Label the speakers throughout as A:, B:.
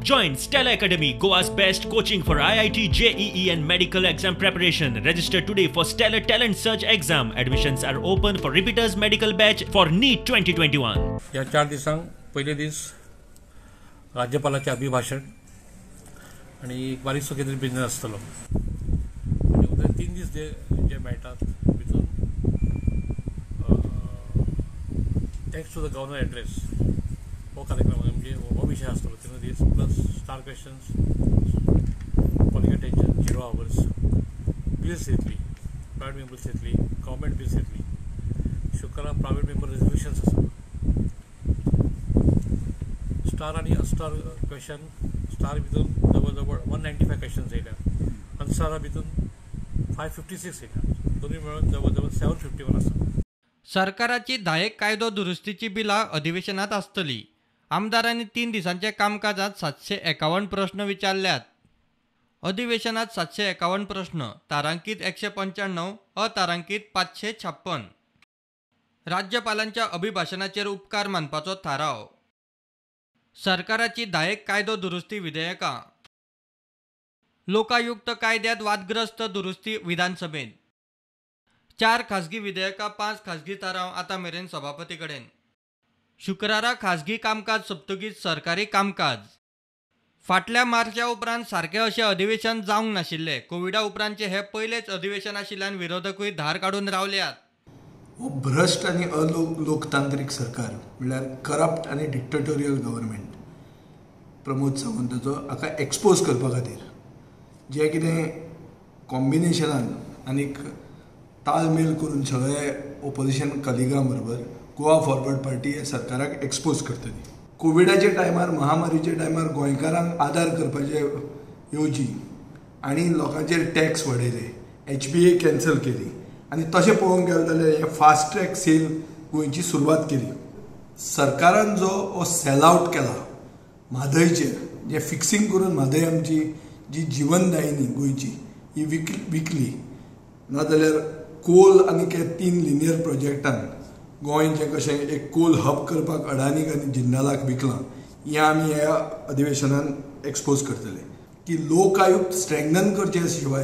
A: Join Stella Academy, Goa's best coaching for IIT, JEE and medical exam preparation. Register today for Stellar Talent Search exam. Admissions are open for repeaters medical batch for NEET 2021.
B: या 4 दिवसांक पहिले दीस राज्यपालाचे अभिभाषण आणि एक बारीकसो कितें business आसतलो आणि उरले 3 दीस जे मेळटात भितून thanks to the governor address हो कार्यक्रम म्हणजे हो विषय आसतलो 3 दीस plus star questions calling attention 0 hours bills येतली प्रायवेट मेंबर्स येतली गव्हर्नमेंट बिल्स येतली शुक्रार प्रायवेट मेंबर रेजोल्युशन्स आसा स्टार आणि अस्टार क्वेश्चन स्टार भितून जवळ 195 क्वेश्चन्स येयल्यात अन्सारा भितून 556 येयल्यात दोन्ही मिळून जवळ 751 आसा.
C: सरकाराची 10 कायदो दुरुस्तीची बिलां अधिवेशनात आसतली. आमदारांनी 3 दिसांच्या कामकाजात 751 प्रश्न विचारल्यात. अधिवेशनात 751 प्रश्न, तारांकीत 195, अतारांकीत 556. राज्यपालांच्या अभिभाषणाचेर उपकार मानपाचो थाराव. सरकाराची 10 कायदो दुरुस्ती विधेयकां. लोकायुक्त कायद्यात वादग्रस्त दुरुस्ती विधानसभेत. 4 खासगी विधेयकां 5 खासगी थाराव आतां मेरेन सभापती कडेन. शुक्रारा खासगी कामकाज सोंपतकीच सरकारी कामकाज. फाटल्या मार्चा उपरांत सारके अशें अधिवेशन जावंक नाशिल्लें. कोविडा उपरांतचे हे पयलेच अधिवेशन आशिल्ल्यान विरोधकूय धार काडून रावल्यात.
D: हो भ्रष्ट आणि अलोकतांत्रीक सरकार म्हणल्यार करप्ट आणि डिक्टेटोरियल गव्हर्नमेंट प्रमोद सावंताचो हाका एक्सपोज करपा खातीर जे कितें कॉम्बिनेशनान आनीक तालमेल करून सगळे ओपोजिशन कलिगां बरोबर गोवा फॉरवर्ड पार्टी ह्या सरकाराक एक्सपोज करतली. कोविडाच्या टायमार महामारीच्या टायमार गोंयकारांक आदार करपाचे येवजी आनी लोकांचेर टॅक्स वाडयले, HBA कॅन्सल केली आणि तशें पळोवंक गेलें जाल्यार हे फास्ट ट्रॅक सेल गोंयची सुरवात केली. सरकारान जो हो सेल आवट केला म्हादयचेर, जे फिक्सिंग करून म्हादय आमची जी जीवनदायिनी गोंयची ही विकली, नाजाल्यार कोल आनी 3 लिनियर प्रोजेक्टान गोंय जें कशें एक कोल हब करपाक अडानीक आनी जिंदालाक विकलां, हें आमी ह्या अधिवेशनान एक्सपोज करतले. की लोक आयुक्त स्ट्रेंगथन करचे शिवाय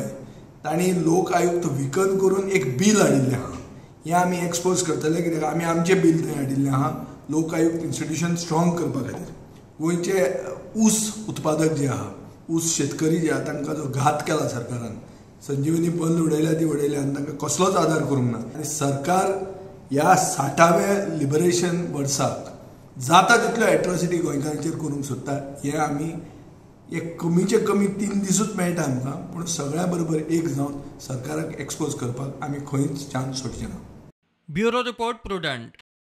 D: तांणी लोक आयुक्त विकत करून एक बील हाडिल्लें आहा, हें आमी एक्सपोज करतले. कित्याक आमी आमचें बील थंय हाडिल्लें आहा लोक आयुक्त इन्स्टिट्यूशन स्ट्रॉंग करपा खातीर. गोंयचे ऊस उत्पादक जे आहा, ऊस शेतकरी जे आहा तांकां जो घात केला सरकारान, संजीवनी बंद उडयल्या ती उडयल्या आनी तांकां कसलोच आदार करूंक ना. आनी सरकार ह्या 60व्या लिबरेशन वर्साक जाता तितल्यो एट्रॉसिटी गोंयकारांचेर करूंक सोदता. हें आमी एक कमीचे कमी 3 दिसूच मेळटा आमकां, पूण सगळ्या बरोबर एक जावन सरकाराक एक्सपोज करपाक आमी खंयच चान्स सोडचे ना.
C: Bureau report prudent.